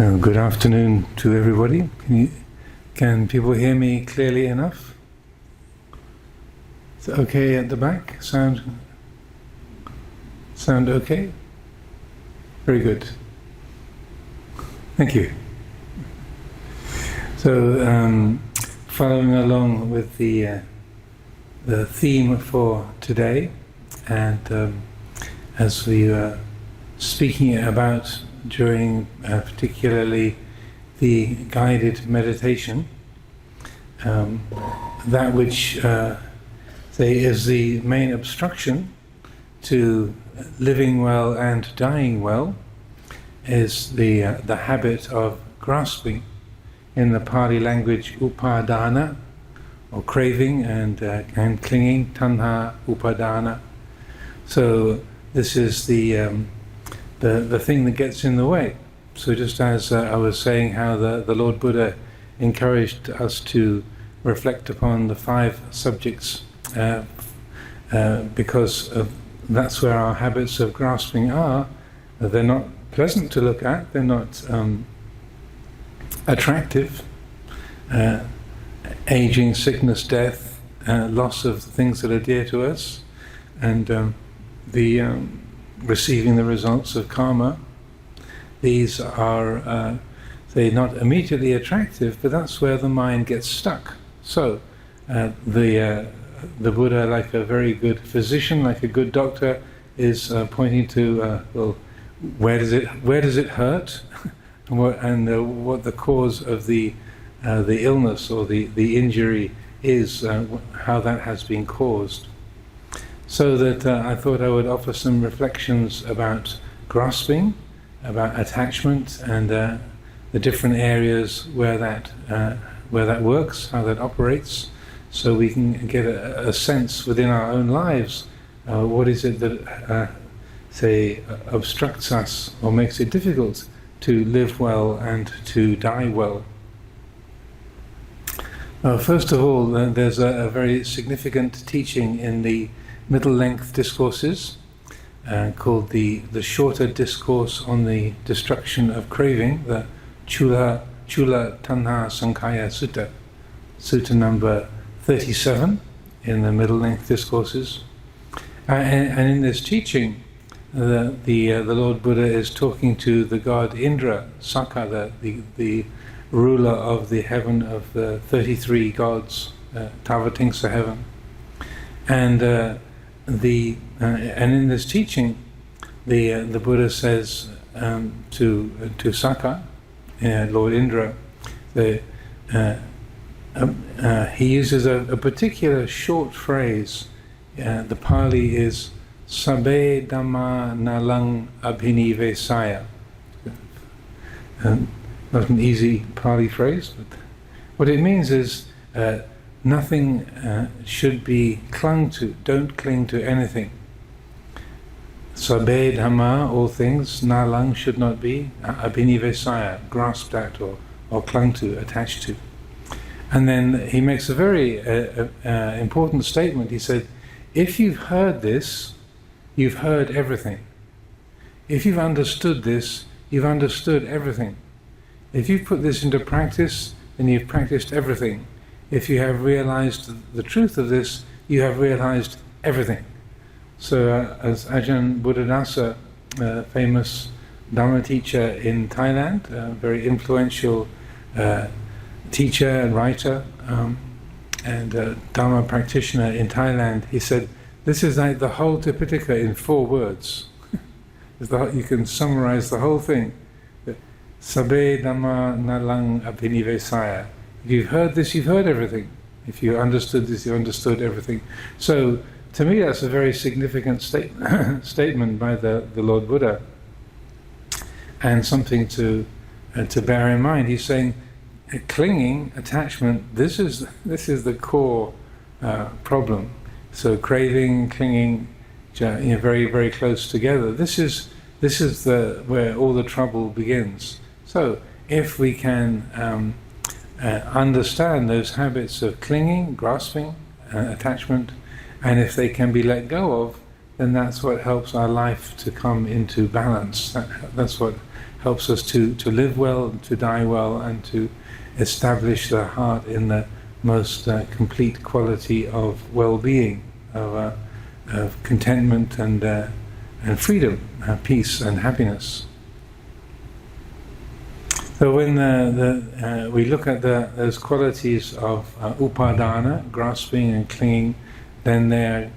Good afternoon to everybody. Can people hear me clearly enough? Is it okay at the back? Sound okay? Very good. Thank you. So, following along with the theme for today, and as we were speaking about during particularly the guided meditation, that which is the main obstruction to living well and dying well is the habit of grasping. In the Pali language, upadana, or craving and clinging, tanha upadana. So this is the thing that gets in the way. So just as I was saying how the Lord Buddha encouraged us to reflect upon the 5 subjects, because that's where our habits of grasping are. They're not pleasant to look at, they're not attractive. Aging, sickness, death, loss of things that are dear to us, and receiving the results of karma. These are, they're not immediately attractive, but that's where the mind gets stuck. So, the Buddha, like a very good physician, like a good doctor, is pointing to, well, where does it hurt, and what the cause of the illness or the injury is, how that has been caused. So that I thought I would offer some reflections about grasping, about attachment, and the different areas where that works, how that operates, so we can get a sense within our own lives what is it that obstructs us or makes it difficult to live well and to die well. First of all, there's a very significant teaching in the middle-length discourses called the Shorter Discourse on the Destruction of Craving, the Chula Tanha Sankhaya Sutta, Sutta number 37 in the middle-length discourses. And in this teaching, the Lord Buddha is talking to the god Indra, Sakka, the ruler of the heaven of the 33 gods, Tavatimsa heaven. And in this teaching, the Buddha says to Sakka, Lord Indra, he uses a particular short phrase. The Pali is Sabbe Dhamma Nalang Abhinivesaya. Not an easy Pali phrase, but what it means is nothing should be clung to. Don't cling to anything. Sabbe Dhamma, all things, nalang, should not be, abhinivesaya, grasped at or clung to, attached to. And then he makes a very important statement. He said, if you've heard this, you've heard everything. If you've understood this, you've understood everything. If you've put this into practice, then you've practiced everything. If you have realized the truth of this, you have realized everything. So as Ajahn Buddhadasa, famous Dhamma teacher in Thailand, a very influential teacher and writer, and Dhamma practitioner in Thailand, he said, this is like the whole Tipitaka in 4 words. You can summarize the whole thing. Sabbe Dhamma Nalang Abhinivesaya. If you've heard this, you've heard everything. If you understood this, you understood everything. So, to me, that's a very significant statement by the Lord Buddha, and something to bear in mind. He's saying, clinging, attachment. This is the core problem. So, craving, clinging, very, very close together. This is where all the trouble begins. So, if we can understand those habits of clinging, grasping, attachment, and if they can be let go of, then that's what helps our life to come into balance. That's what helps us to live well, to die well, and to establish the heart in the most complete quality of well-being, of contentment and freedom, peace and happiness. So when we look at those qualities of upadana, grasping and clinging, then they're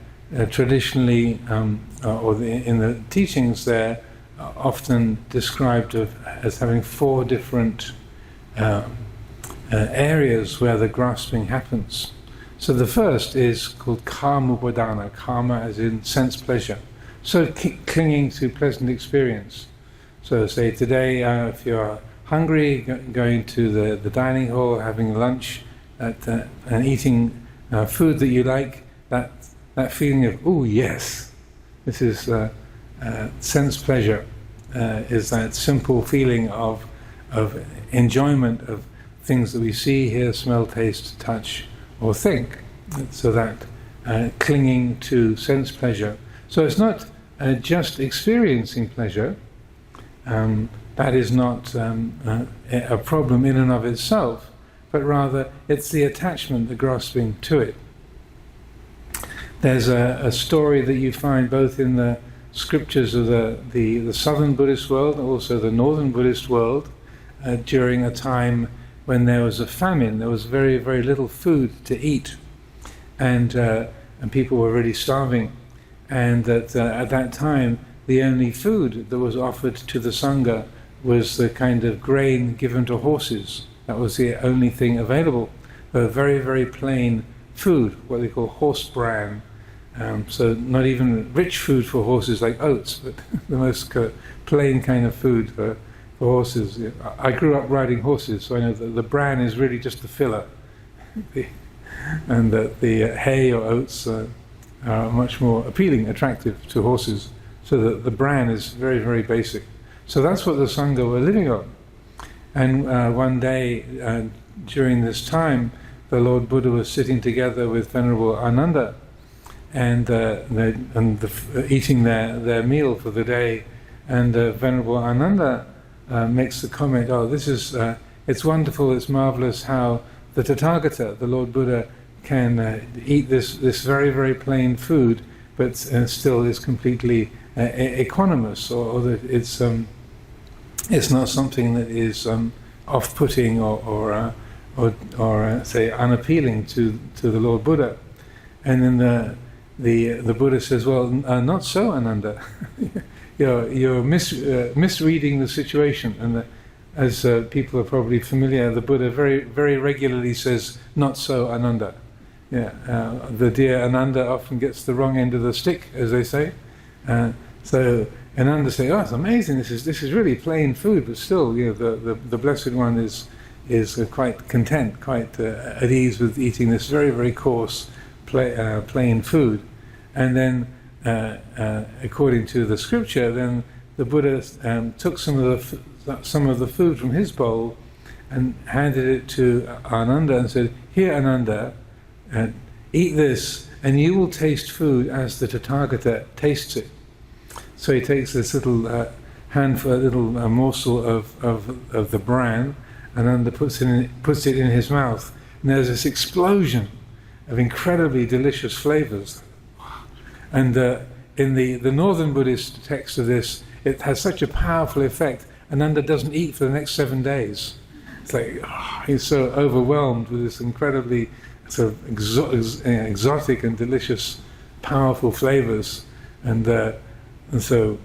traditionally, in the teachings, they're often described as having 4 different areas where the grasping happens. So the first is called karma upadana, karma as in sense pleasure. So clinging to pleasant experience. So say today, if you're hungry, going to the dining hall, having lunch, and eating food that you like, that feeling of, oh yes, this is sense pleasure, is that simple feeling of enjoyment of things that we see, hear, smell, taste, touch, or think. So that clinging to sense pleasure. So it's not just experiencing pleasure. That is not a problem in and of itself, but rather it's the attachment, the grasping to it. There's a story that you find both in the scriptures of the southern Buddhist world and also the northern Buddhist world during a time when there was a famine. There was very, very little food to eat, and people were really starving, and that at that time the only food that was offered to the Sangha was the kind of grain given to horses. That was the only thing available. Very, very plain food, what they call horse bran. So not even rich food for horses like oats, but the most plain kind of food for horses. I grew up riding horses, so I know that the bran is really just the filler. And that the hay or oats are much more appealing, attractive to horses. So that the bran is very, very basic. So that's what the Sangha were living on. And one day during this time, the Lord Buddha was sitting together with Venerable Ananda, and eating their meal for the day. And Venerable Ananda makes the comment, "Oh, this is it's wonderful, it's marvelous how the Tathagata, the Lord Buddha, can eat this very, very plain food, but still is completely equanimous, or that it's not something that is off-putting or say unappealing to the Lord Buddha." And then the Buddha says, "Well, not so, Ananda. You're misreading the situation." And as people are probably familiar, the Buddha very, very regularly says, "Not so, Ananda." The dear Ananda often gets the wrong end of the stick, as they say. So Ananda say, "Oh, it's amazing. This is really plain food, but still, the Blessed One is quite content, quite at ease with eating this very, very coarse, plain food." And then, according to the scripture, then the Buddha took some of the food from his bowl and handed it to Ananda and said, "Here, Ananda, eat this, and you will taste food as the Tathagata tastes it." So he takes this little handful, a little morsel of the bran, and Ananda puts it in his mouth, and there's this explosion of incredibly delicious flavors. And in the northern Buddhist text of this, it has such a powerful effect. Ananda doesn't eat for the next 7 days. It's like he's so overwhelmed with this incredibly sort of exotic and delicious, powerful flavors. And so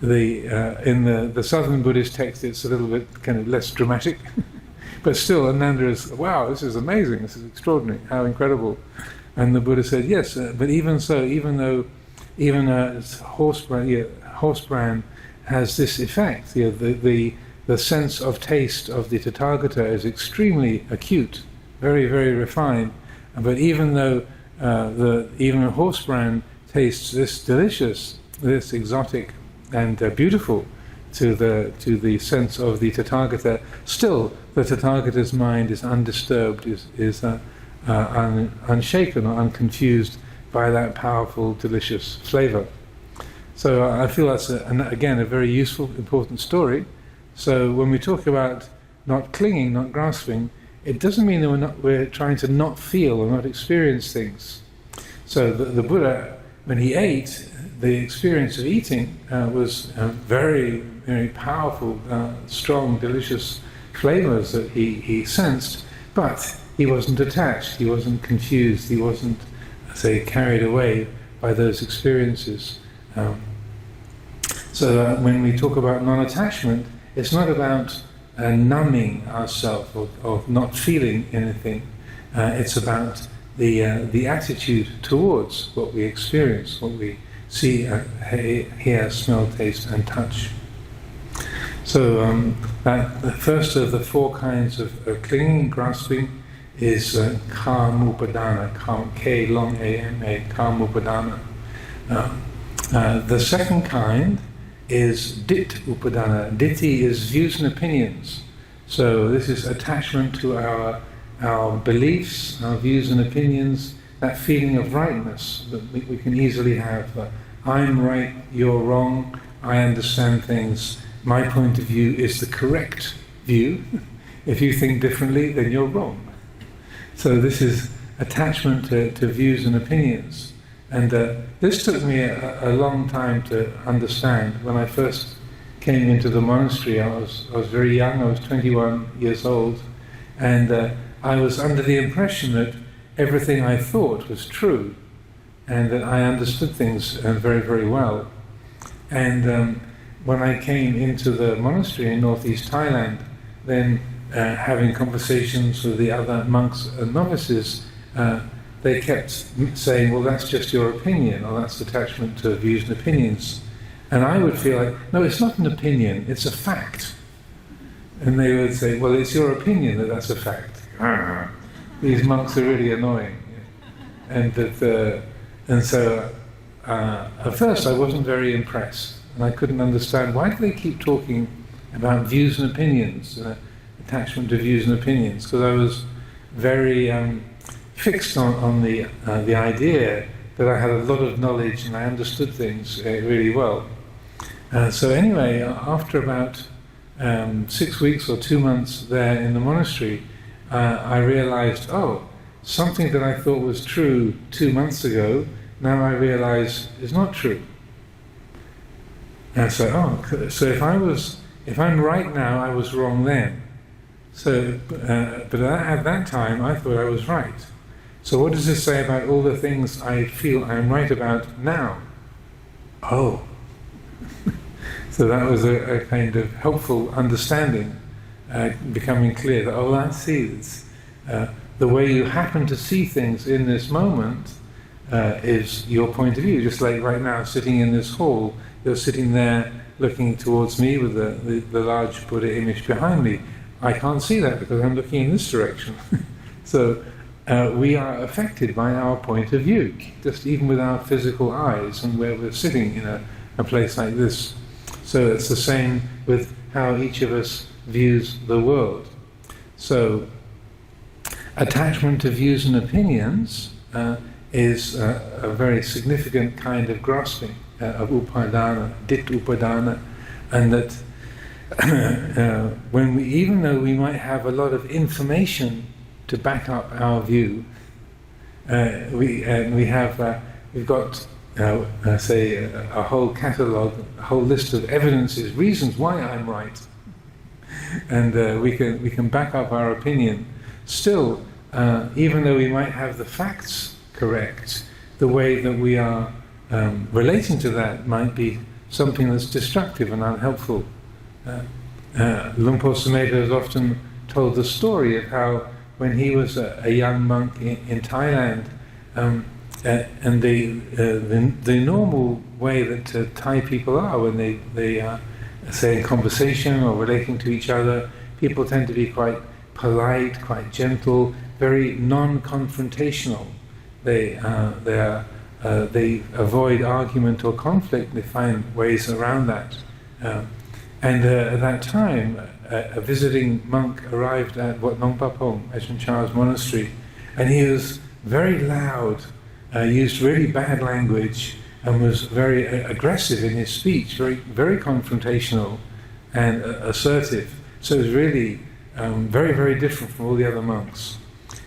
in the southern Buddhist text, it's a little bit kind of less dramatic. But still, Ananda is, "Wow, this is amazing, this is extraordinary, how incredible." And the Buddha said, "Yes, but even so, even horse bran has this effect. The sense of taste of the Tathagata is extremely acute, very, very refined. But even though even horse bran tastes this delicious, this exotic and beautiful to the sense of the Tathagata, still the Tathagata's mind is undisturbed, is unshaken or unconfused by that powerful, delicious flavor." So I feel that's again a very useful, important story. So when we talk about not clinging, not grasping, it doesn't mean that we're trying to not feel or not experience things. So the Buddha, when he ate, the experience of eating was very, very powerful, strong, delicious flavors that he sensed, but he wasn't attached, he wasn't confused, he wasn't, say, carried away by those experiences. So when we talk about non-attachment, it's not about numbing ourselves or not feeling anything. It's about the attitude towards what we experience, what we see, hear, smell, taste, and touch. So the first of the four kinds of clinging, grasping, is karm upadana, K long A-M-A, karm upadana. The second kind is dit upadana. Ditti is views and opinions. So this is attachment to our beliefs, our views and opinions, that feeling of rightness that we can easily have. I'm right, you're wrong, I understand things, my point of view is the correct view. If you think differently, then you're wrong. So this is attachment to views and opinions. And this took me a long time to understand. When I first came into the monastery, I was very young, I was 21 years old, and I was under the impression that everything I thought was true, and that I understood things very, very well. And when I came into the monastery in northeast Thailand, then having conversations with the other monks and novices, they kept saying, well, that's just your opinion, or that's attachment to views and opinions. And I would feel like, no, it's not an opinion, it's a fact. And they would say, well, it's your opinion that that's a fact. These monks are really annoying. And so at first I wasn't very impressed, and I couldn't understand, why do they keep talking about views and opinions, attachment to views and opinions? Because I was very fixed on the idea that I had a lot of knowledge and I understood things really well. So anyway, after about 6 weeks or 2 months there in the monastery, I realized, something that I thought was true 2 months ago, now I realize is not true. And so, so if I'm right now, I was wrong then. So, but at that time, I thought I was right. So what does this say about all the things I feel I'm right about now? Oh. So that was a kind of helpful understanding, becoming clear that, I see, it's, the way you happen to see things in this moment is your point of view. Just like right now, sitting in this hall, you're sitting there looking towards me with the large Buddha image behind me. I can't see that because I'm looking in this direction. So we are affected by our point of view, just even with our physical eyes and where we're sitting in a place like this. So it's the same with how each of us views the world. So attachment to views and opinions is a very significant kind of grasping of upadana, dit upadana, and that even though we might have a lot of information to back up our view, we've got say a whole catalogue, a whole list of evidences, reasons why I'm right, and we can back up our opinion. Still, even though we might have the facts correct, the way that we are relating to that might be something that's destructive and unhelpful. Lumpur Sumedho has often told the story of how when he was a young monk in Thailand, and the normal way that Thai people are when they say in conversation or relating to each other, people tend to be quite polite, quite gentle, very non-confrontational. They avoid argument or conflict. They find ways around that. And at that time, a visiting monk arrived at Wat Nong Papong, Ajahn Chah's monastery, and he was very loud, used really bad language, and was very aggressive in his speech, very, very confrontational. and assertive. So it was really very, very different from all the other monks.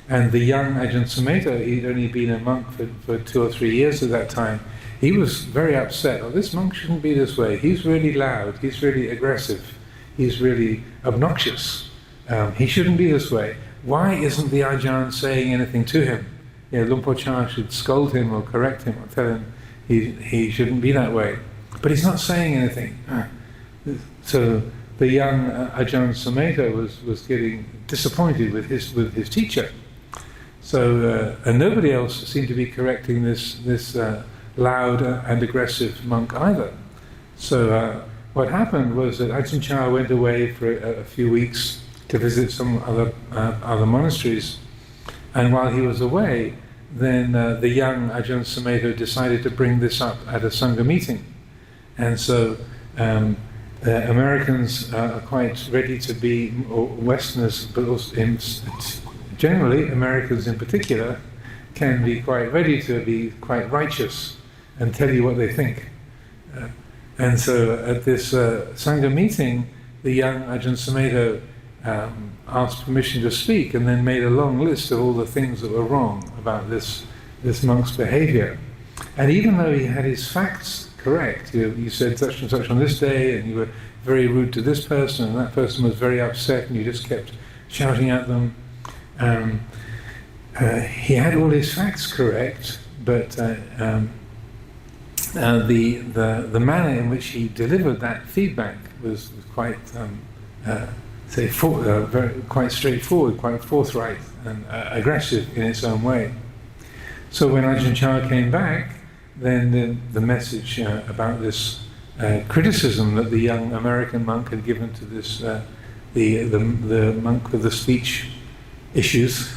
And the young Ajahn Sumedho, he'd only been a monk for 2 or 3 years at that time, he was very upset. Oh, this monk shouldn't be this way. He's really loud, he's really aggressive, he's really obnoxious. He shouldn't be this way. Why isn't the Ajahn saying anything to him? You know, Luang Por Chah should scold him or correct him or tell him he shouldn't be that way. But he's not saying anything. So the young Ajahn Sumedho was getting disappointed with his teacher. So and nobody else seemed to be correcting this loud and aggressive monk either. So what happened was that Ajahn Chah went away for a few weeks to visit some other monasteries, and while he was away, then the young Ajahn Sumedho decided to bring this up at a Sangha meeting. And so the Americans are quite ready to be, or Westerners, but also generally Americans in particular, can be quite ready to be quite righteous and tell you what they think. And so at this Sangha meeting, the young Ajahn Sumedho asked permission to speak, and then made a long list of all the things that were wrong about this monk's behavior. And even though he had his facts correct, you said such and such on this day, and you were very rude to this person, and that person was very upset, and you just kept shouting at them. He had all his facts correct, but the manner in which he delivered that feedback was quite quite straightforward, quite forthright and aggressive in its own way. So when Ajahn Chah came back, then the message about this criticism that the young American monk had given to this the monk with the speech issues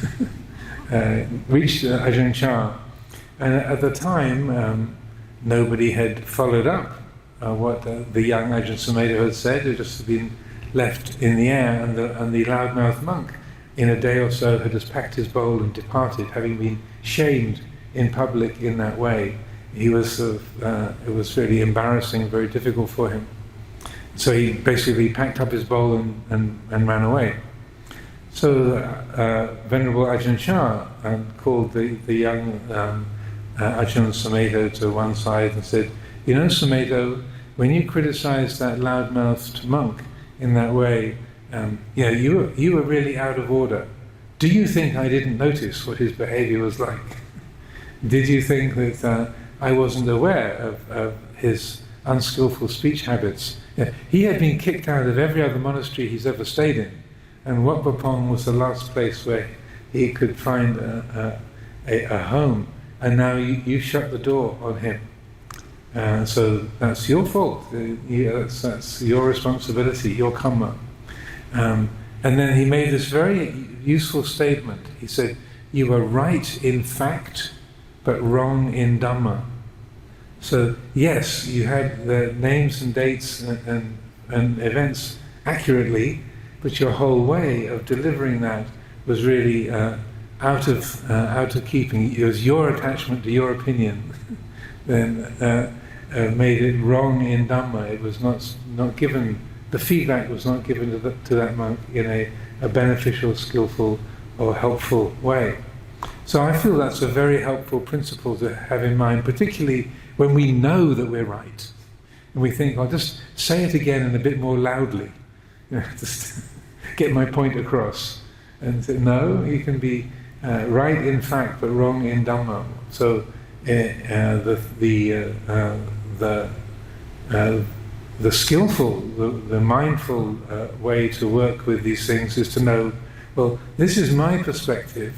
reached Ajahn Chah, and at the time nobody had followed up what the young Ajahn Sumedho had said. It just had been left in the air, and the loudmouth monk in a day or so had just packed his bowl and departed, having been shamed in public in that way. He was it was really embarrassing, very difficult for him. So he basically packed up his bowl and ran away. So Venerable Ajahn Chah called the young Ajahn Sumedho to one side and said, "You know, Sumedho, when you criticized that loudmouthed monk in that way, you were really out of order. Do you think I didn't notice what his behavior was like? Did you think that I wasn't aware of his unskillful speech habits?" He had been kicked out of every other monastery he's ever stayed in, and Wat Pah Pong was the last place where he could find a home, and now you shut the door on him. So that's your fault. That's your responsibility, your karma. And then he made this very useful statement. He said, "You were right in fact, but wrong in Dhamma." So yes, you had the names and dates and events accurately, but your whole way of delivering that was really out of keeping. It was your attachment to your opinion then made it wrong in Dhamma. It was not given. The feedback was not given to that monk in a beneficial, skillful, or helpful way. So I feel that's a very helpful principle to have in mind, particularly when we know that we're right, and we think, "I'll just say it again and a bit more loudly, just get my point across." And say, no, you can be right in fact, but wrong in Dhamma. So the skillful, the mindful way to work with these things is to know, well, this is my perspective.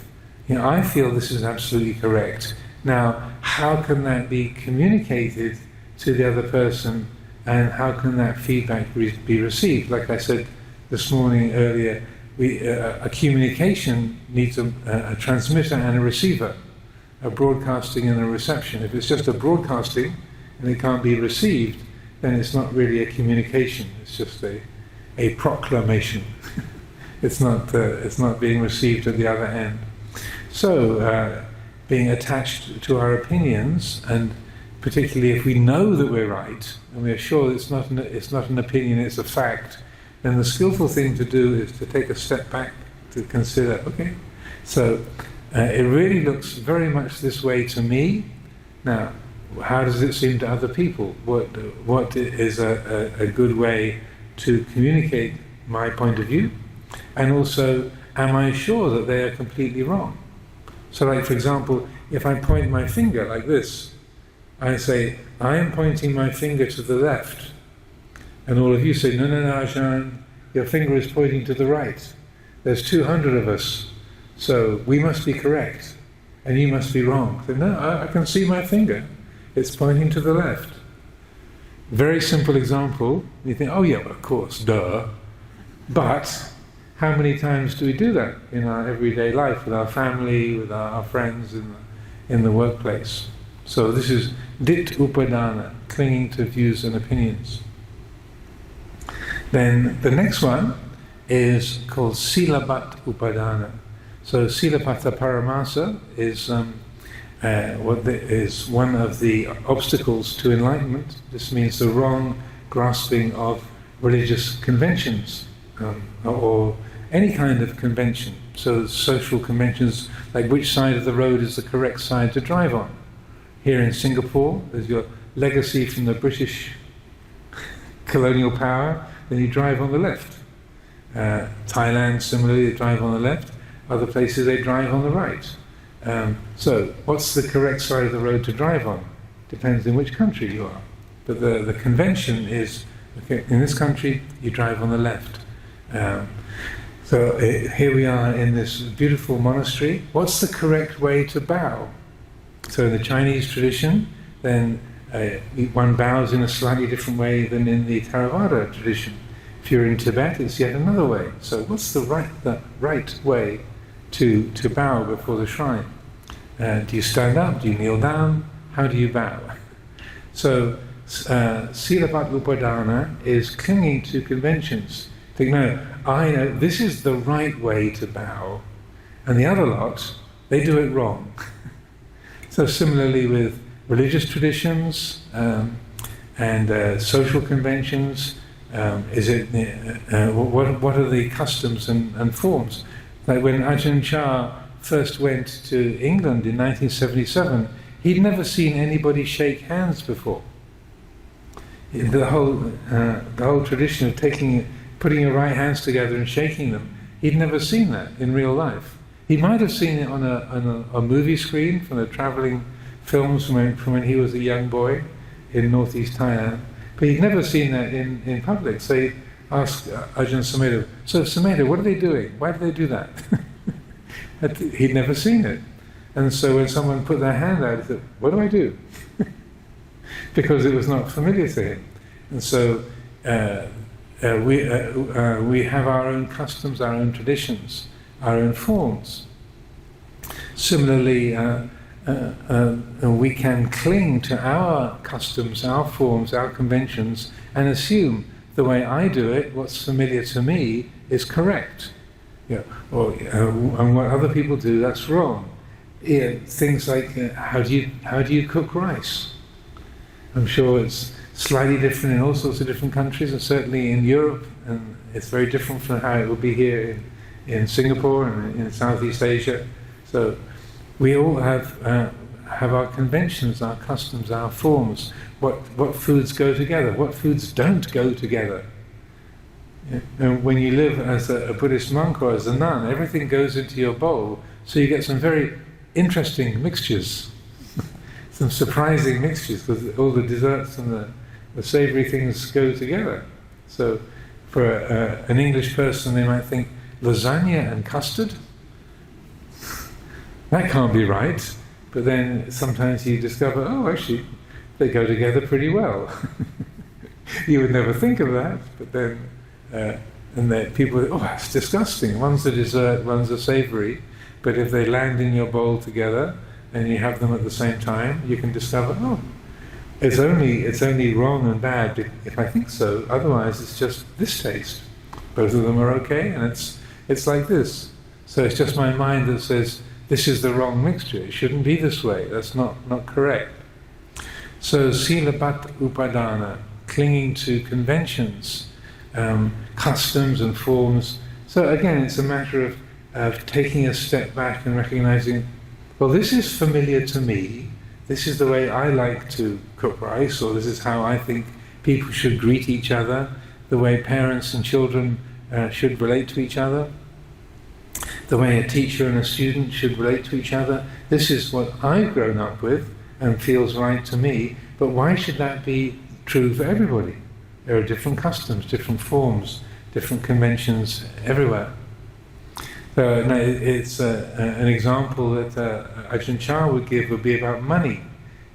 I feel this is absolutely correct. Now, how can that be communicated to the other person, and how can that feedback be received? Like I said this morning earlier, a communication needs a transmitter and a receiver, a broadcasting and a reception. If it's just a broadcasting and it can't be received, then it's not really a communication. It's just a proclamation. It's not being received at the other end. So being attached to our opinions and particularly if we know that we're right, and we're sure it's not an opinion, it's a fact, then the skillful thing to do is to take a step back to consider, okay, so it really looks very much this way to me. Now, how does it seem to other people? What is a good way to communicate my point of view? And also, am I sure that they are completely wrong? So like, for example, if I point my finger like this, I say, I am pointing my finger to the left. And all of you say, no, Ajahn, your finger is pointing to the right. There's 200 of us, so we must be correct, and you must be wrong. So, no, I can see my finger. It's pointing to the left. Very simple example. You think, oh yeah, well, of course, duh. But how many times do we do that in our everyday life, with our family, with our friends, in the workplace? So this is dit upadana, clinging to views and opinions. Then the next one is called silabat upadana. So silapata paramasa is is one of the obstacles to enlightenment. This means the wrong grasping of religious conventions, or any kind of convention. So social conventions, like which side of the road is the correct side to drive on. Here in Singapore, there's your legacy from the British colonial power, then you drive on the left. Thailand, similarly, they drive on the left. Other places, they drive on the right. So, what's the correct side of the road to drive on? Depends in which country you are. But the convention is, okay, in this country, you drive on the left. So here we are in this beautiful monastery. What's the correct way to bow? So in the Chinese tradition, then one bows in a slightly different way than in the Theravada tradition. If you're in Tibet, it's yet another way. So what's the right way to bow before the shrine? Do you stand up? Do you kneel down? How do you bow? So silapat upadana is clinging to conventions. Think, no, I know this is the right way to bow, and the other lot, they do it wrong. So similarly with religious traditions and social conventions, what are the customs and forms? Like when Ajahn Chah first went to England in 1977, he'd never seen anybody shake hands before. The whole tradition of putting your right hands together and shaking them, he'd never seen that in real life. He might have seen it on a movie screen from the travelling films from when he was a young boy in northeast Thailand, but he'd never seen that in public. So he asked Ajahn Sumedho, so Sumedho, what are they doing? Why do they do that? He'd never seen it. And so when someone put their hand out, he said, what do I do? Because it was not familiar to him. And so we have our own customs, our own traditions, our own forms. Similarly, we can cling to our customs, our forms, our conventions, and assume the way I do it, what's familiar to me, is correct. Yeah. And what other people do, that's wrong. Yeah, things like how do you cook rice? I'm sure it's slightly different in all sorts of different countries, and certainly in Europe, and it's very different from how it would be here in Singapore and in Southeast Asia. So we all have our conventions, our customs, our forms. What foods go together? What foods don't go together? Yeah. And when you live as a Buddhist monk or as a nun, everything goes into your bowl, so you get some very interesting mixtures, some surprising mixtures, because all the desserts and the savoury things go together. So for an English person, they might think, lasagna and custard? That can't be right. But then sometimes you discover, oh, actually, they go together pretty well. You would never think of that, but then, and then people, oh, that's disgusting. One's a dessert, one's a savoury, but if they land in your bowl together and you have them at the same time, you can discover, oh, it's only wrong and bad if I think so. Otherwise, it's just this taste. Both of them are okay, and it's like this. So it's just my mind that says, this is the wrong mixture. It shouldn't be this way. That's not correct. So silabat upadana, clinging to conventions, customs and forms. So again, it's a matter of taking a step back and recognizing, well, this is familiar to me, this is the way I like to cook rice, or this is how I think people should greet each other, the way parents and children should relate to each other, the way a teacher and a student should relate to each other. This is what I've grown up with and feels right to me, but why should that be true for everybody? There are different customs, different forms, different conventions everywhere. So now it's an example that Ajahn Chah would give would be about money.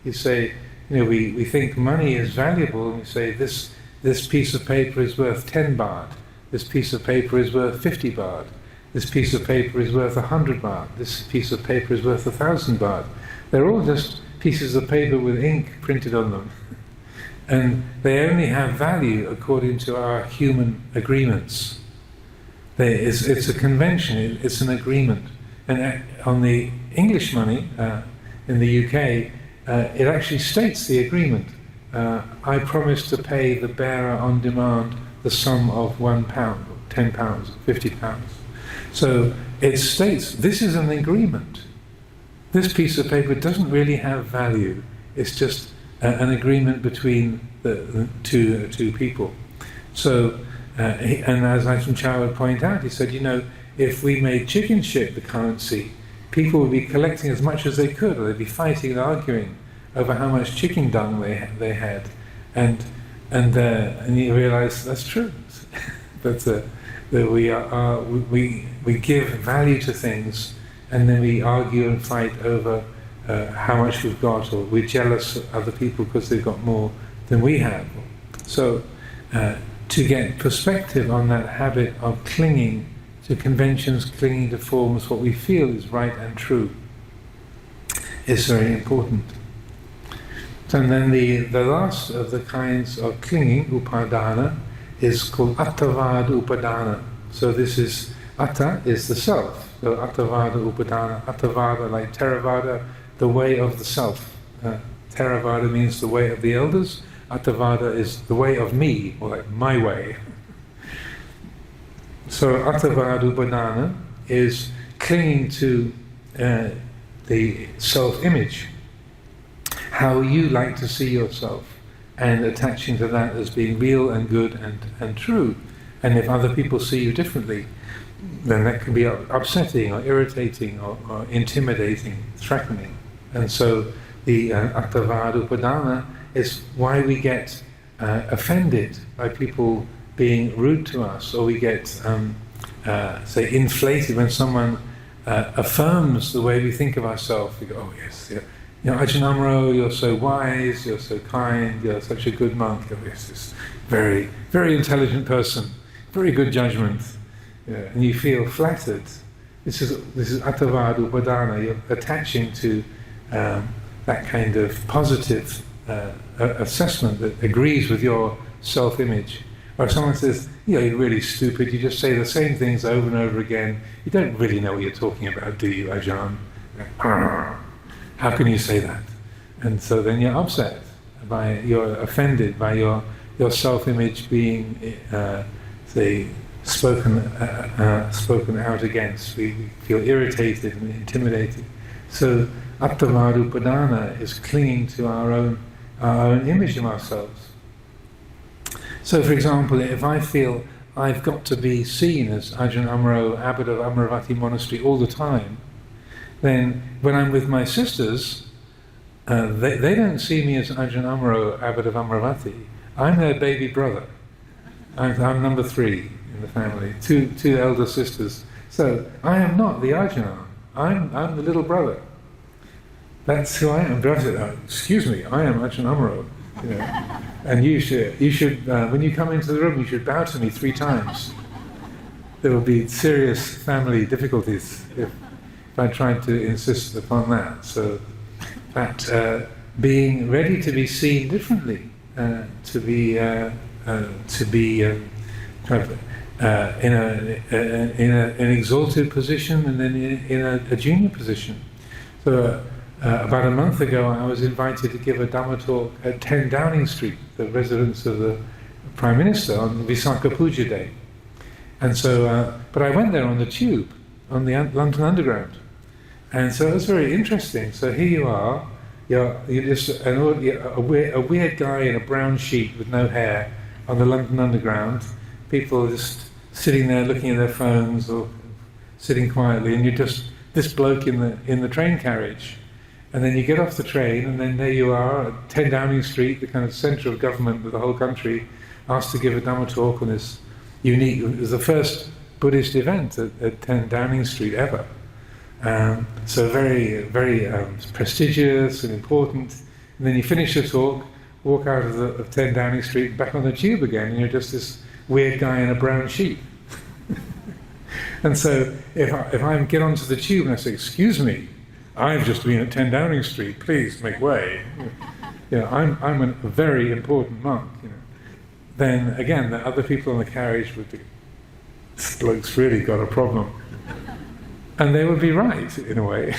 You say, we think money is valuable, and we say this piece of paper is worth 10 baht, this piece of paper is worth 50 baht, this piece of paper is worth 100 baht, this piece of paper is worth 1,000 baht. They're all just pieces of paper with ink printed on them. And they only have value according to our human agreements. It's a convention, it's an agreement. And on the English money, in the UK, it actually states the agreement. I promise to pay the bearer on demand the sum of £1, £10, £50. So it states this is an agreement. This piece of paper doesn't really have value. It's just an agreement between the two people. So, and as Ajahn Chah would point out, he said, if we made chicken shit the currency, people would be collecting as much as they could, or they'd be fighting and arguing over how much chicken dung they had, and you realise that's true. that we give value to things, and then we argue and fight over how much we've got, or we're jealous of other people because they've got more than we have. So to get perspective on that habit of clinging to conventions, clinging to forms, what we feel is right and true, is very important. And then the last of the kinds of clinging, upadana, is called attavada upadana. So this is, atta is the self. So attavada upadana, attavada like Theravada, the way of the self. Theravada means the way of the elders. Attavada is the way of me, or like my way. So attavada upadana is clinging to the self-image, how you like to see yourself, and attaching to that as being real and good and true. And if other people see you differently, then that can be upsetting or irritating or intimidating, threatening. And so the attavada upadana is why we get offended by people being rude to us, or we get, say, inflated when someone affirms the way we think of ourselves. We go, oh yes, yeah. Ajahn Amaro, you're so wise, you're so kind, you're such a good monk. Oh yes, this very, very intelligent person, very good judgment. Yeah, and you feel flattered. This is attavada upadana. You're attaching to that kind of positive assessment that agrees with your self-image. Or if someone says, you're really stupid, you just say the same things over and over again, you don't really know what you're talking about, do you, Ajahn? How can you say that? And so then you're upset, you're offended by your self-image being, say, spoken out against. We feel irritated and intimidated. So attavada upadana is clinging to our own image of ourselves. So, for example, if I feel I've got to be seen as Ajahn Amaro, abbot of Amaravati Monastery all the time, then when I'm with my sisters, they don't see me as Ajahn Amaro, abbot of Amaravati. I'm their baby brother. I'm number 3 in the family, two elder sisters. So I am not the Ajahn. I'm the little brother. That's who I am. But I said, excuse me, I am Ajahn Amaro. And you should when you come into the room, you should bow to me 3 times. There will be serious family difficulties if I tried to insist upon that. So that being ready to be seen differently, to be kind of in an exalted position, and then in a junior position. So about a month ago, I was invited to give a Dhamma talk at 10 Downing Street, the residence of the Prime Minister, on Visakha Puja Day. And so, but I went there on the tube, on the London Underground. And so it was very interesting. So here you are, you're just a weird guy in a brown sheet with no hair on the London Underground. People are just sitting there looking at their phones or sitting quietly, and you're just this bloke in the train carriage. And then you get off the train, and then there you are at 10 Downing Street, the kind of centre of government of the whole country, asked to give a Dhamma talk on this unique. It was the first Buddhist event at 10 Downing Street ever. So very, very prestigious and important. And then you finish the talk, walk out of 10 Downing Street, back on the tube again, and you're just this weird guy in a brown sheet. And so if I get onto the tube and I say, "Excuse me, I've just been at 10 Downing Street, please make way," I'm a very important monk, then again the other people in the carriage would be, "This bloke's really got a problem." And they would be right, in a way.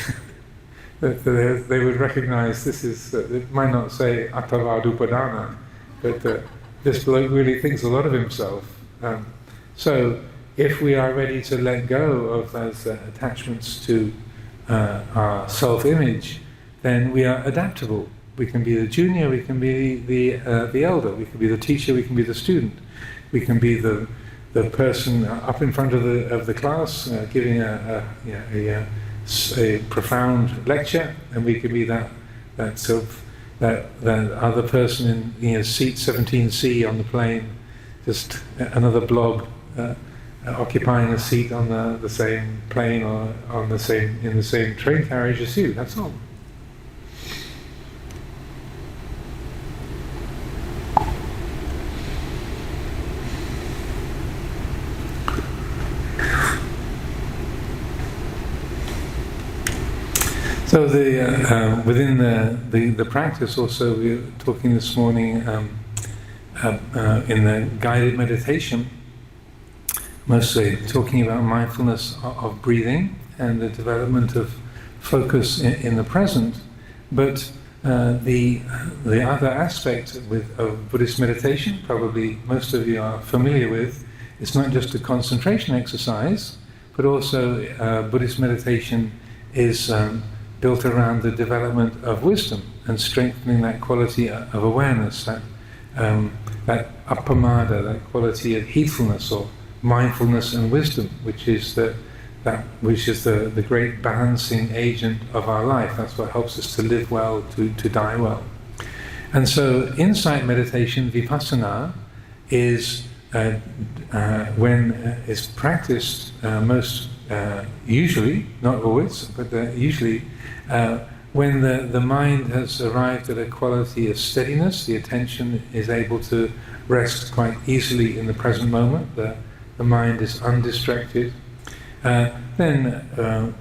That they would recognize this is, it might not say Attavadupadana, but this bloke really thinks a lot of himself. So if we are ready to let go of those attachments to our self-image, then we are adaptable. We can be the junior, we can be the elder, we can be the teacher, we can be the student, we can be the person up in front of the class giving a profound lecture, and we can be that other person in seat 17C on the plane, just another blob occupying a seat on the same plane or in the same train carriage as you. That's all. So within the practice also, we were talking this morning in the guided meditation, mostly talking about mindfulness of breathing and the development of focus in the present. But the other aspect of Buddhist meditation, probably most of you are familiar with, it's not just a concentration exercise, but also Buddhist meditation is built around the development of wisdom and strengthening that quality of awareness, that appamada, that quality of heedfulness or mindfulness and wisdom, which is the great balancing agent of our life. That's what helps us to live well, to die well. And so insight meditation, vipassana, is when it's practiced most usually, not always, but usually when the mind has arrived at a quality of steadiness, the attention is able to rest quite easily in the present moment, the mind is undistracted, then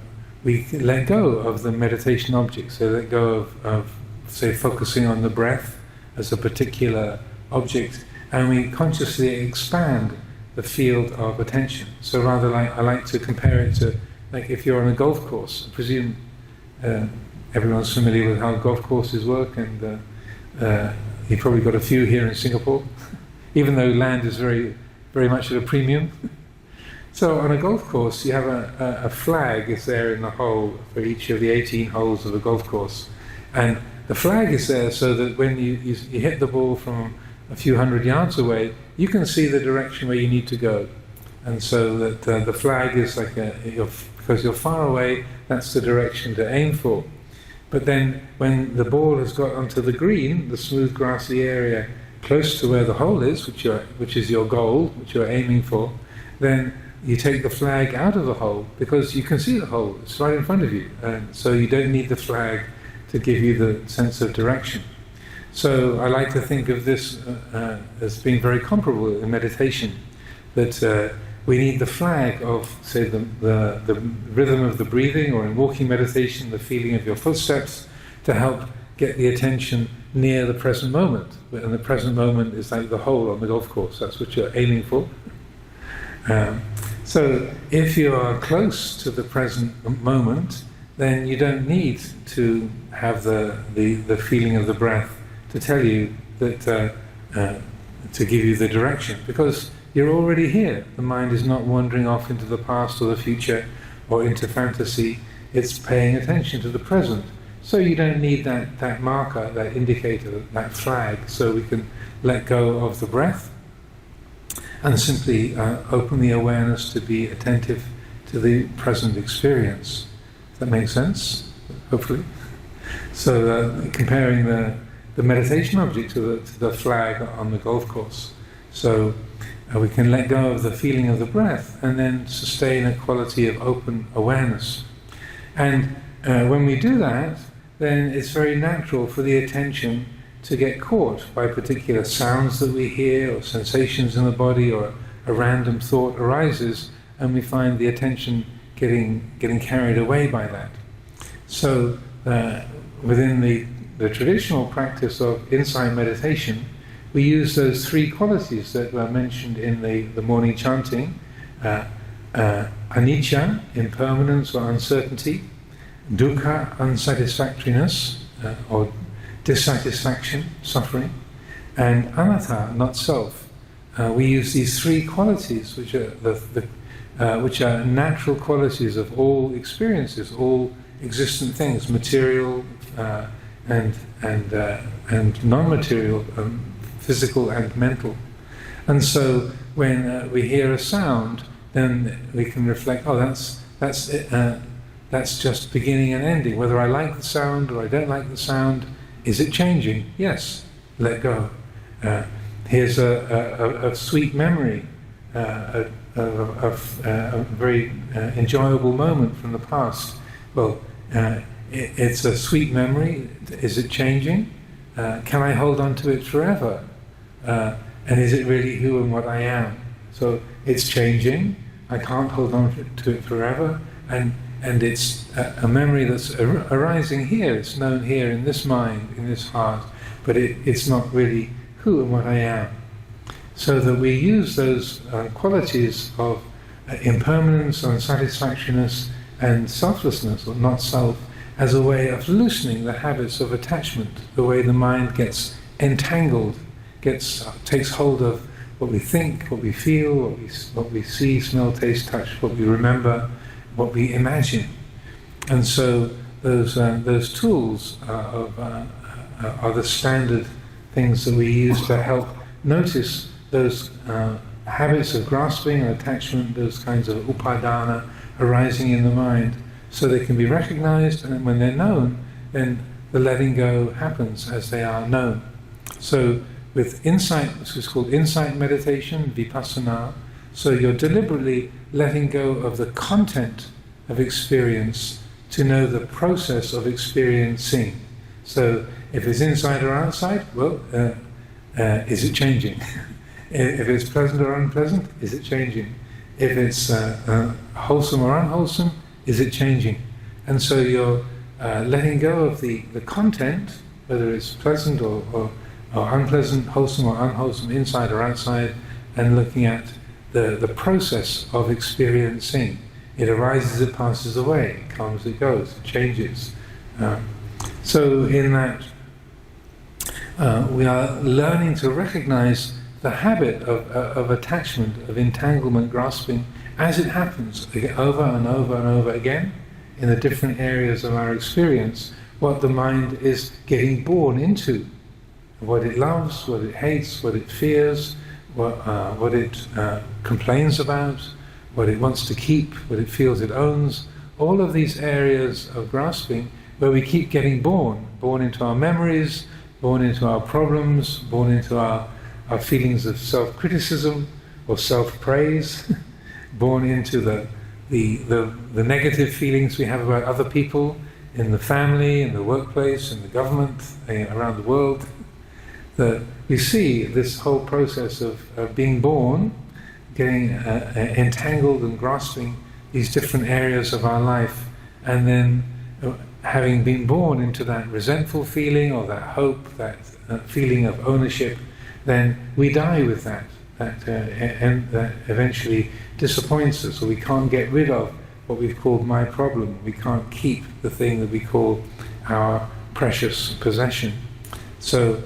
we let go of the meditation object, so let go of say, focusing on the breath as a particular object, and we consciously expand the field of attention. So rather, I like to compare it to, like if you're on a golf course. I presume everyone's familiar with how golf courses work, and you've probably got a few here in Singapore, even though land is very, very much at a premium. So on a golf course, you have a flag is there in the hole for each of the 18 holes of a golf course, and the flag is there so that when you hit the ball from a few hundred yards away, you can see the direction where you need to go. And so that the flag is like because you're far away, that's the direction to aim for. But then when the ball has got onto the green, the smooth grassy area close to where the hole is, which is your goal, which you're aiming for, then you take the flag out of the hole because you can see the hole, it's right in front of you. And so you don't need the flag to give you the sense of direction. So I like to think of this as being very comparable in meditation, that we need the flag of, say, the rhythm of the breathing, or in walking meditation, the feeling of your footsteps, to help get the attention near the present moment. And the present moment is like the hole on the golf course, that's what you're aiming for. So if you are close to the present moment, then you don't need to have the feeling of the breath to tell you that to give you the direction, because you're already here. The mind is not wandering off into the past or the future or into fantasy. It's paying attention to the present. So you don't need that marker, that indicator, that flag, so we can let go of the breath and simply open the awareness to be attentive to the present experience. Does that make sense? Hopefully. So comparing the meditation object to the flag on the golf course. So we can let go of the feeling of the breath and then sustain a quality of open awareness. And when we do that, then it's very natural for the attention to get caught by particular sounds that we hear or sensations in the body, or a random thought arises and we find the attention getting carried away by that. So within the traditional practice of insight meditation, we use those three qualities that were mentioned in the morning chanting: anicca, impermanence or uncertainty; dukkha, unsatisfactoriness or dissatisfaction, suffering; and anatta, not self. We use these three qualities, which are natural qualities of all experiences, all existent things, material and non-material, physical and mental. And so when we hear a sound, then we can reflect, oh, that's just beginning and ending. Whether I like the sound or I don't like the sound, is it changing? Yes, let go. Here's a sweet memory, a very enjoyable moment from the past. Well, it's a sweet memory. Is it changing? Can I hold on to it forever? And is it really who and what I am? So it's changing. I can't hold on to it forever. And it's a memory that's arising here. It's known here in this mind, in this heart. But it's not really who and what I am. So that we use those qualities of impermanence, unsatisfactoriness, and selflessness, or not self, as a way of loosening the habits of attachment, the way the mind gets entangled, takes hold of what we think, what we feel, what we see, smell, taste, touch, what we remember, what we imagine. And so those tools are the standard things that we use to help notice those habits of grasping and attachment, those kinds of upadana arising in the mind, so they can be recognized, and when they're known, then the letting go happens as they are known. So with insight, this is called insight meditation, vipassana, so you're deliberately letting go of the content of experience to know the process of experiencing. So if it's inside or outside, well, is it changing? If it's pleasant or unpleasant, is it changing? If it's wholesome or unwholesome, is it changing? And so you're letting go of the content, whether it's pleasant or unpleasant, wholesome or unwholesome, inside or outside, and looking at the process of experiencing. It arises, it passes away, it comes, it goes, it changes. So in that, we are learning to recognize the habit of attachment, of entanglement, grasping, as it happens over and over and over again in the different areas of our experience, what the mind is getting born into, what it loves, what it hates, what it fears, what it complains about, what it wants to keep, what it feels it owns. All of these areas of grasping where we keep getting born into our memories, born into our problems, born into our feelings of self-criticism or self-praise, born into the negative feelings we have about other people in the family, in the workplace, in the government, around the world. That we see this whole process of being born, getting entangled and grasping these different areas of our life, and then having been born into that resentful feeling or that hope, that feeling of ownership, then we die with that. That eventually disappoints us, or we can't get rid of what we've called my problem. We can't keep the thing that we call our precious possession. So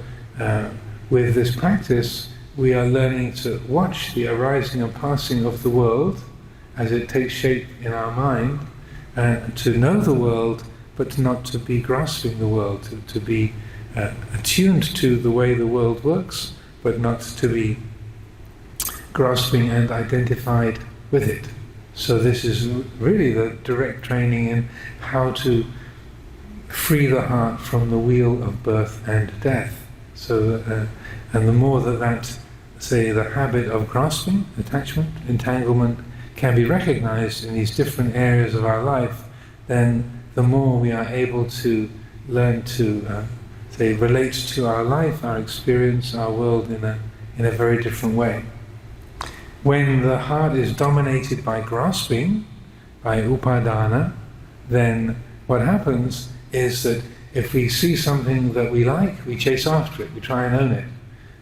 with this practice, we are learning to watch the arising and passing of the world as it takes shape in our mind, to know the world, but not to be grasping the world, to be attuned to the way the world works, but not to be grasping and identified with it. So this is really the direct training in how to free the heart from the wheel of birth and death. So, and the more that say, the habit of grasping, attachment, entanglement can be recognized in these different areas of our life, then the more we are able to learn to, relate to our life, our experience, our world in a very different way. When the heart is dominated by grasping, by upadana, then what happens is that if we see something that we like, we chase after it, we try and own it.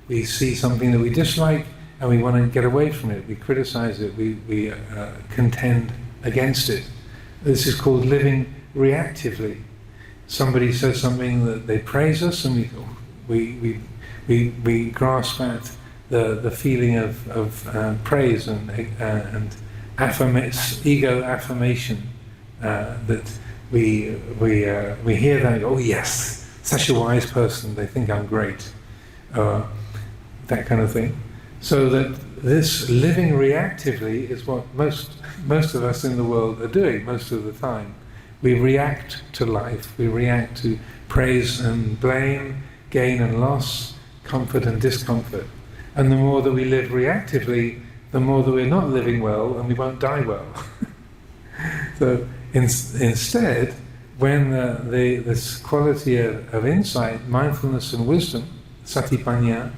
We see something that we dislike and we want to get away from it, we criticize it, we contend against it. This is called living reactively. Somebody says something that they praise us, and we grasp at the feeling of praise and ego affirmation, that we hear that, oh yes, such a wise person, they think I'm great, that kind of thing. So that this living reactively is what most of us in the world are doing most of the time. We react to life, we react to praise and blame, gain and loss, comfort and discomfort. And the more that we live reactively, the more that we're not living well and we won't die well. So instead, when this quality of insight, mindfulness and wisdom, satipanya,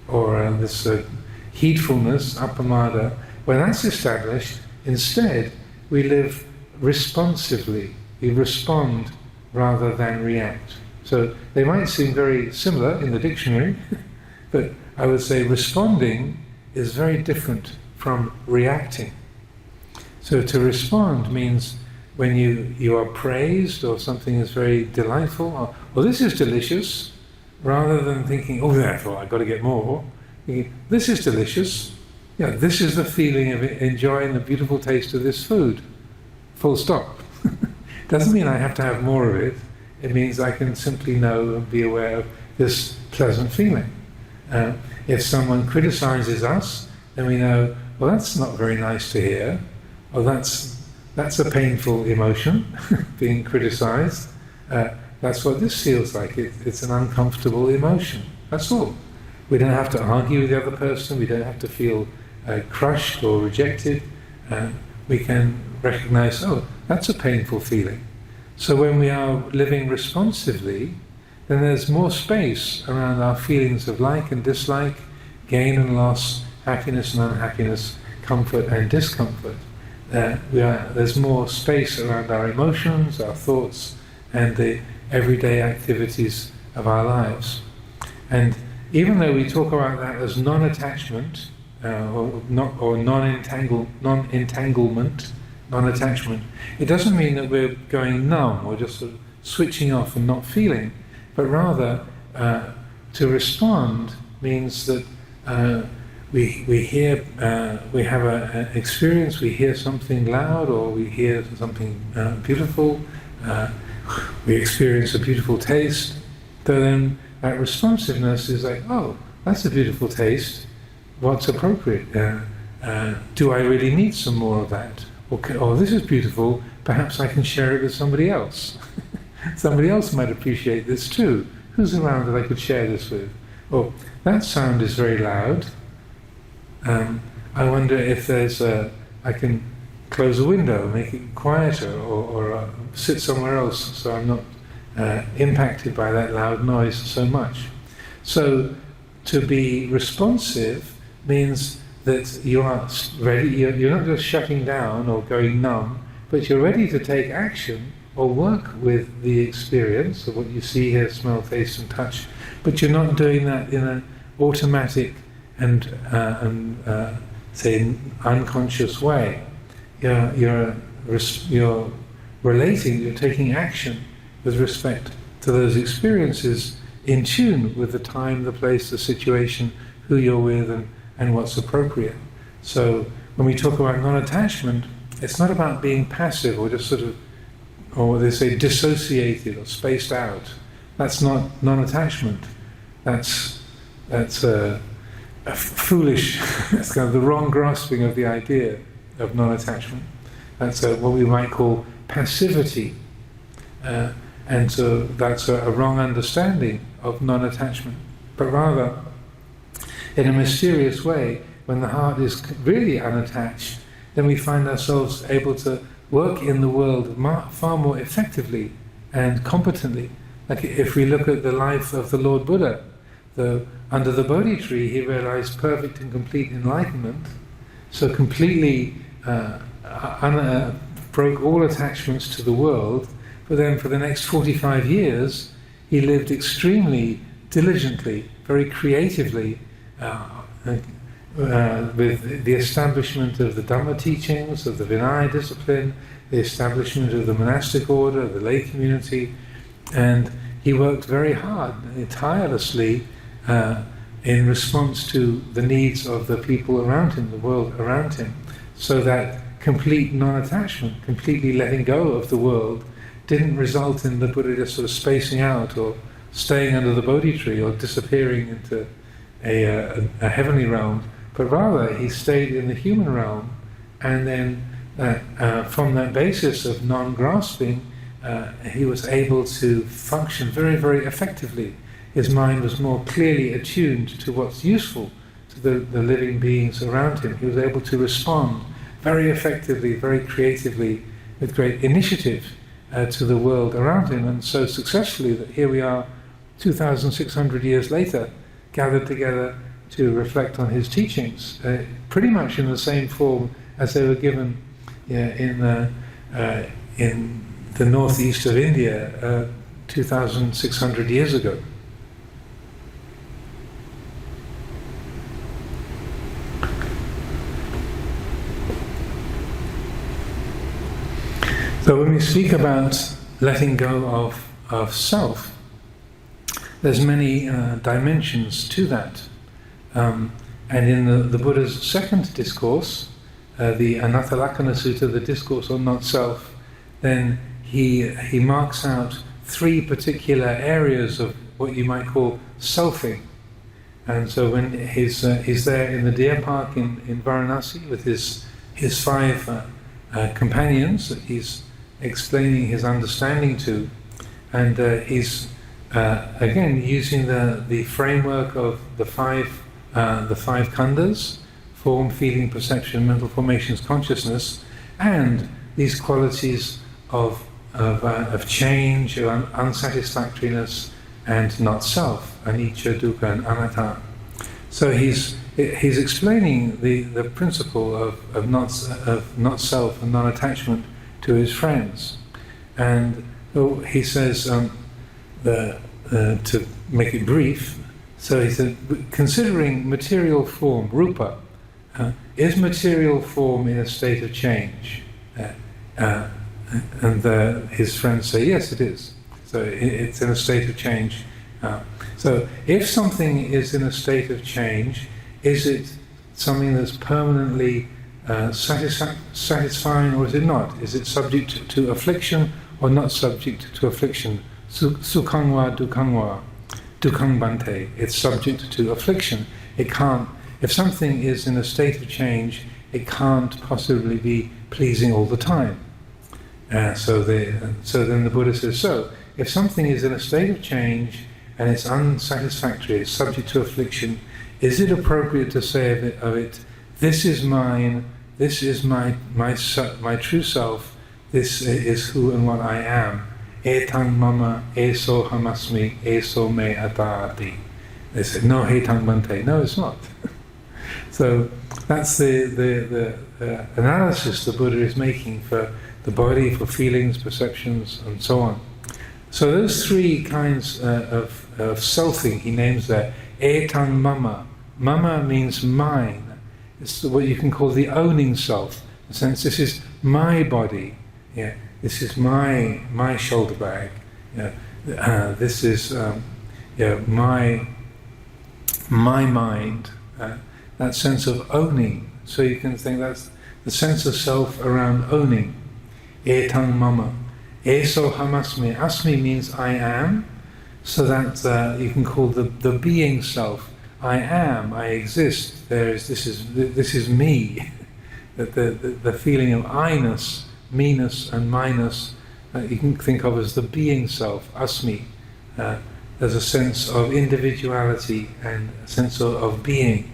or this heedfulness, appamada, when that's established, instead we live responsively. We respond rather than react. So they might seem very similar in the dictionary, but I would say responding is very different from reacting. So to respond means when you are praised or something is very delightful, or this is delicious, rather than thinking, oh therefore I've got to get more, thinking, this is delicious, yeah, this is the feeling of enjoying the beautiful taste of this food, full stop. Doesn't mean I have to have more of it, it means I can simply know and be aware of this pleasant feeling. If someone criticizes us, then we know, well that's not very nice to hear, or that's a painful emotion, being criticized. That's what this feels like, it's an uncomfortable emotion, that's all. We don't have to argue with the other person, we don't have to feel crushed or rejected. We can recognize, oh, that's a painful feeling. So when we are living responsively, then there's more space around our feelings of like and dislike, gain and loss, happiness and unhappiness, comfort and discomfort. There's more space around our emotions, our thoughts, and the everyday activities of our lives. And even though we talk about that as non-attachment, or non-entanglement, non-attachment, it doesn't mean that we're going numb or just sort of switching off and not feeling, but rather to respond means that we hear, we have an experience, we hear something loud or we hear something beautiful, we experience a beautiful taste, so then that responsiveness is like, oh, that's a beautiful taste, what's appropriate? Do I really need some more of that? Or this is beautiful, perhaps I can share it with somebody else. Somebody else might appreciate this too. Who's around that I could share this with? Or that sound is very loud. I wonder if there's I can close a window, make it quieter, or sit somewhere else so I'm not impacted by that loud noise so much. So to be responsive means that you are ready, you're not just shutting down or going numb, but you're ready to take action or work with the experience of what you see, hear, smell, taste and touch, but you're not doing that in an automatic and say unconscious way. you're relating, you're taking action with respect to those experiences in tune with the time, the place, the situation, who you're with, and what's appropriate. So when we talk about non-attachment, it's not about being passive or just sort of, or what they say, dissociated or spaced out. That's not non-attachment. That's a foolish, that's kind of the wrong grasping of the idea of non-attachment. That's what we might call passivity. And so that's a wrong understanding of non-attachment. But rather, in a mysterious way, when the heart is really unattached, then we find ourselves able to work in the world far more effectively and competently. Like if we look at the life of the Lord Buddha, under the Bodhi tree he realized perfect and complete enlightenment, so completely broke all attachments to the world, but then for the next 45 years he lived extremely diligently, very creatively, with the establishment of the Dhamma teachings, of the Vinaya discipline, the establishment of the monastic order, the lay community, and he worked very hard, tirelessly, in response to the needs of the people around him, the world around him, so that complete non-attachment, completely letting go of the world, didn't result in the Buddha just sort of spacing out or staying under the Bodhi tree or disappearing into a heavenly realm, but rather he stayed in the human realm, and then from that basis of non-grasping, he was able to function very, very effectively. His mind was more clearly attuned to what's useful to the living beings around him. He was able to respond very effectively, very creatively, with great initiative to the world around him, and so successfully that here we are 2,600 years later, gathered together to reflect on his teachings, pretty much in the same form as they were given in the northeast of India 2,600 years ago. So when we speak about letting go of self, there's many dimensions to that. And in the Buddha's second discourse, the Anathalakkana Sutta, the discourse on not-self, then he marks out three particular areas of what you might call selfing. And so when he's there in the deer park in Varanasi with his five companions that he's explaining his understanding to, and he's again using the framework of the five khandhas: form, feeling, perception, mental formations, consciousness, and these qualities of change, of unsatisfactoriness, and not self, anicca, dukkha, and anatta. So he's explaining the principle of not self and non-attachment to his friends, and he says to make it brief. So he said, considering material form, rupa, is material form in a state of change? And his friends say, yes, it is. So it's in a state of change. So if something is in a state of change, is it something that's permanently satisfying, or is it not? Is it subject to affliction or not subject to affliction? Sukhang wa dukhang wa, dukhang bante. It's subject to affliction. It can't. If something is in a state of change, it can't possibly be pleasing all the time. So then the Buddha says, so if something is in a state of change and it's unsatisfactory, it's subject to affliction, is it appropriate to say of it, this is mine, this is my true self, this is who and what I am. Etang mama, eso hamasmi, eso me atati. They said, no, hetang bante. No, it's not. So that's the analysis the Buddha is making for the body, for feelings, perceptions, and so on. So those three kinds of selfing he names there. Etang mama. Mama means mine. It's what you can call the owning self. In the sense, this is my body. Yeah, this is my shoulder bag. Yeah, this is my mind. That sense of owning. So you can think that's the sense of self around owning. Etang mama. Eso hamasmi. Asmi means I am. So that you can call the being self. I am. I exist. This is me. The feeling of I-ness, me-ness, and minus. You can think of as the being self. Asmi. There's a sense of individuality and a sense of being.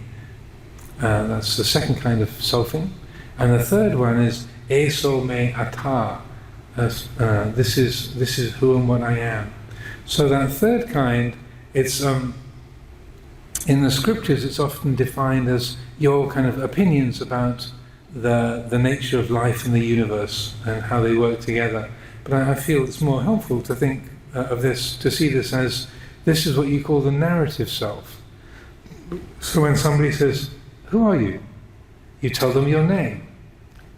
That's the second kind of selfing. And the third one is eso me ata. This is who and what I am. So that third kind, it's in the scriptures it's often defined as your kind of opinions about the nature of life in the universe and how they work together. But I feel it's more helpful to think of this, to see this as this is what you call the narrative self. So when somebody says, "Who are you?" you tell them your name,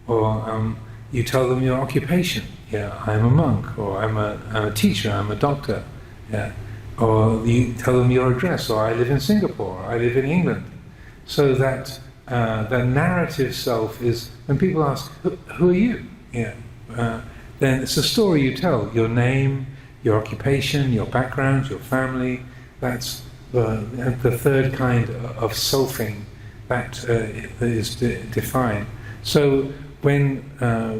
or you tell them your occupation. Yeah, I'm a monk, or I'm a teacher, I'm a doctor. Yeah, or you tell them your address, or I live in Singapore, or I live in England. So that the narrative self is when people ask, "Who are you?" Yeah, then it's a story you tell. Your name, your occupation, your background, your family. That's the third kind of selfing that is defined. So when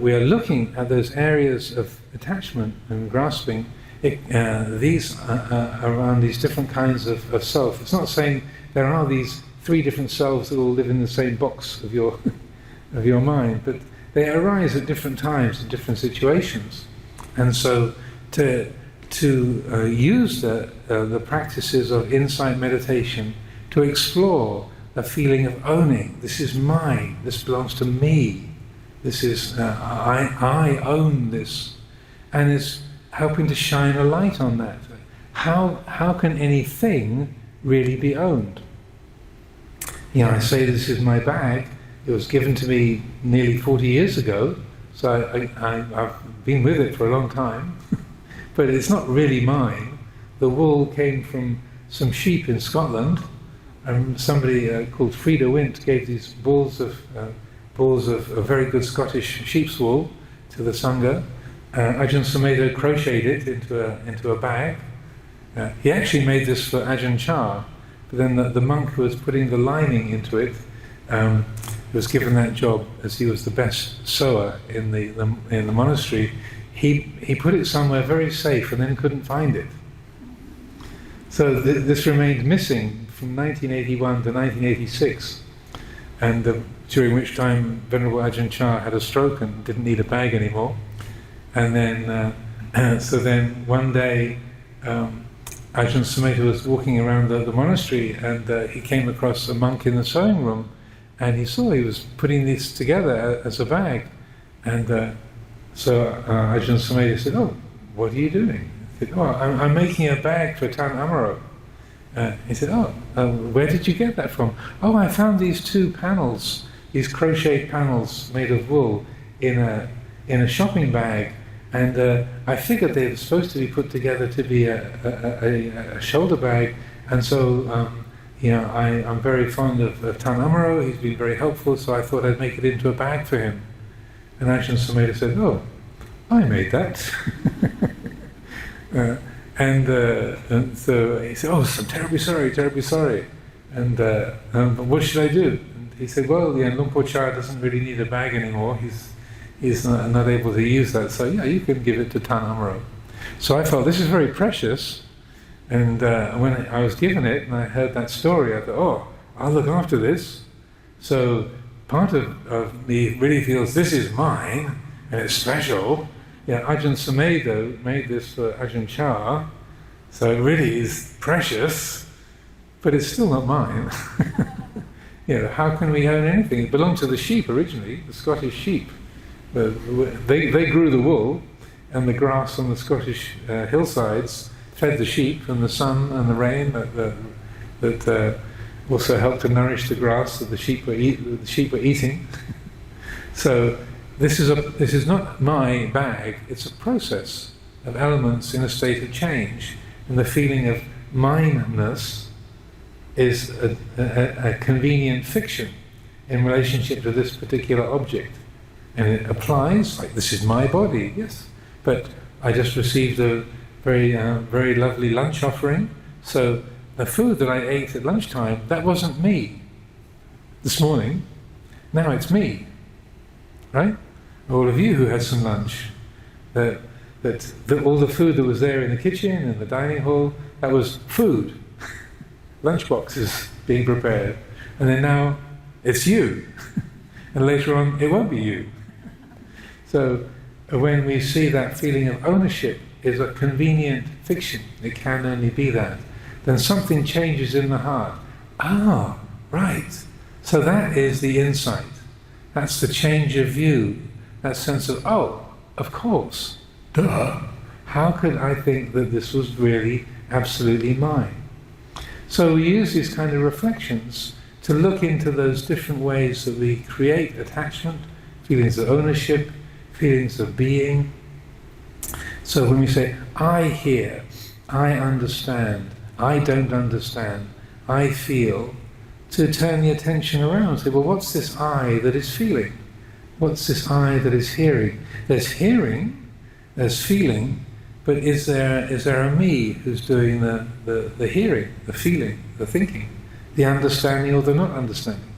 we are looking at those areas of attachment and grasping, these around these different kinds of self. It's not saying there are these three different selves that all live in the same box of your of your mind, but they arise at different times in different situations. And so to use the practices of insight meditation to explore a feeling of owning. This is mine. This belongs to me. This is I own this, and is helping to shine a light on that. How can anything really be owned? I say this is my bag. It was given to me nearly 40 years ago, so I've been with it for a long time. But it's not really mine. The wool came from some sheep in Scotland. Somebody called Frida Wint gave these balls of very good Scottish sheep's wool to the Sangha. Ajahn Sumedho crocheted it into a bag. He actually made this for Ajahn Chah, but then the monk who was putting the lining into it was given that job as he was the best sewer in the monastery. He put it somewhere very safe and then couldn't find it. So this remained missing from 1981 to 1986, and during which time Venerable Ajahn Chah had a stroke and didn't need a bag anymore. And then, so then one day, Ajahn Sumedho was walking around the monastery, and he came across a monk in the sewing room, and he saw he was putting this together as a bag. And so Ajahn Sumedho said, "Oh, what are you doing?" He said, "Oh, I'm making a bag for Ajahn Amaro." He said, "Oh, where did you get that from?" "Oh, I found these two panels, these crocheted panels made of wool in a shopping bag, and I figured they were supposed to be put together to be a shoulder bag, and so I'm very fond of Ajahn Amaro. He's been very helpful, so I thought I'd make it into a bag for him." And Ajahn Sumedho said, "Oh, I made that." And so he said, "Oh, I'm terribly sorry. And what should I do?" And he said, "Well, Luang Por Chah doesn't really need a bag anymore. He's not able to use that. So yeah, you can give it to Ajahn Amaro." So I felt this is very precious. And when I was given it and I heard that story, I thought, "Oh, I'll look after this." So part of me really feels this is mine and it's special. Ajahn Sumedho made this for Ajahn Chah, so it really is precious, but it's still not mine. How can we own anything? It belonged to the sheep originally, the Scottish sheep. They grew the wool, and the grass on the Scottish hillsides fed the sheep, and the sun and the rain that also helped to nourish the grass that the sheep were eating. So this is not my bag, it's a process of elements in a state of change. And the feeling of mineness is a convenient fiction in relationship to this particular object. And it applies, like, this is my body, yes, but I just received a very lovely lunch offering, so the food that I ate at lunchtime, that wasn't me this morning, now it's me, right? All of you who had some lunch, that all the food that was there in the kitchen and the dining hall, that was food, lunch boxes being prepared, and then now it's you, and later on it won't be you. So when we see that feeling of ownership is a convenient fiction, it can only be that, then something changes in the heart. Ah, right. So that is the insight. That's the change of view. That sense of, oh, of course, duh. How could I think that this was really absolutely mine? So we use these kind of reflections to look into those different ways that we create attachment, feelings of ownership, feelings of being. So when we say, I hear, I understand, I don't understand, I feel, to turn the attention around and say, well, what's this I that is feeling? What's this I that is hearing? There's hearing, there's feeling, but is there a me who's doing the hearing, the feeling, the thinking, the understanding or the not understanding?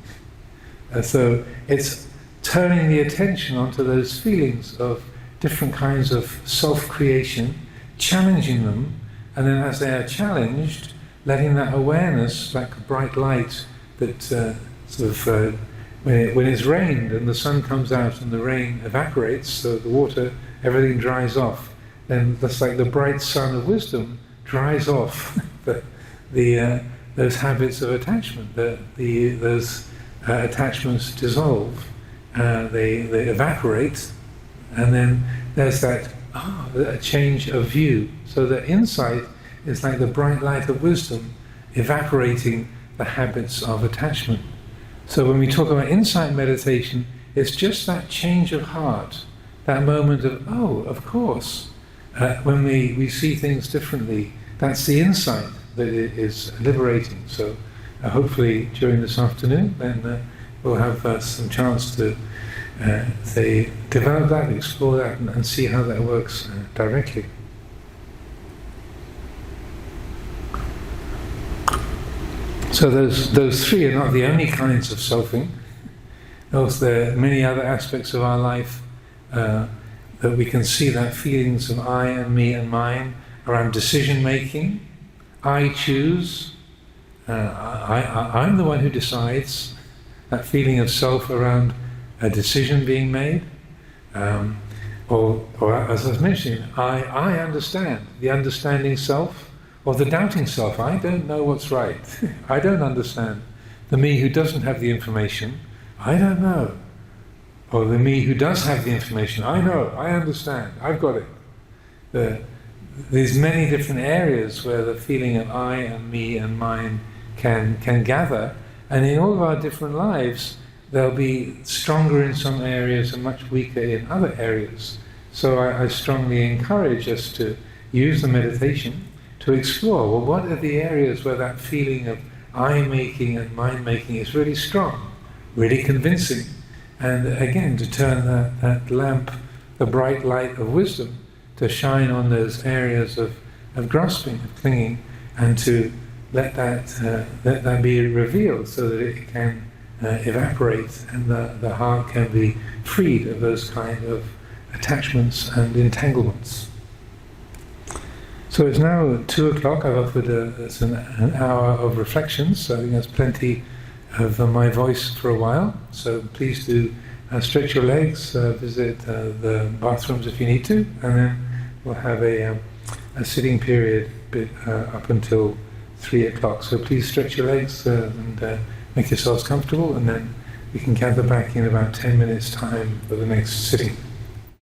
So it's turning the attention onto those feelings of different kinds of self-creation, challenging them, and then as they are challenged, letting that awareness, like a bright light that when it's rained and the sun comes out and the rain evaporates, so the water, everything dries off, then that's like the bright sun of wisdom dries off those habits of attachment, those attachments dissolve. They evaporate, and then there's that a change of view. So the insight is like the bright light of wisdom evaporating the habits of attachment. So when we talk about insight meditation, it's just that change of heart, that moment of, oh, of course. When we see things differently, that's the insight that is liberating. So hopefully during this afternoon, then we'll have some chance to develop that, explore that, and see how that works directly. So those three are not the only kinds of selfing. There are many other aspects of our life that we can see that feelings of I and me and mine around decision making. I choose. I'm the one who decides. That feeling of self around a decision being made, or as I was mentioning, I understand, the understanding self, or the doubting self. I don't know what's right. I don't understand. The me who doesn't have the information, I don't know. Or the me who does have the information, I know, I understand, I've got it. There's many different areas where the feeling of I and me and mine can gather, and in all of our different lives, they'll be stronger in some areas and much weaker in other areas. So I strongly encourage us to use the meditation to explore, well, what are the areas where that feeling of I-making and mind-making is really strong, really convincing, and again, to turn that lamp, the bright light of wisdom, to shine on those areas of grasping, of clinging, and to let that be revealed so that it can evaporate and the heart can be freed of those kind of attachments and entanglements. So it's now 2 o'clock. I've offered it's an hour of reflections, so I think that's plenty of my voice for a while. So please do stretch your legs, visit the bathrooms if you need to, and then we'll have a sitting period up until 3 o'clock. So please stretch your legs and make yourselves comfortable, and then we can gather back in about 10 minutes' time for the next sitting.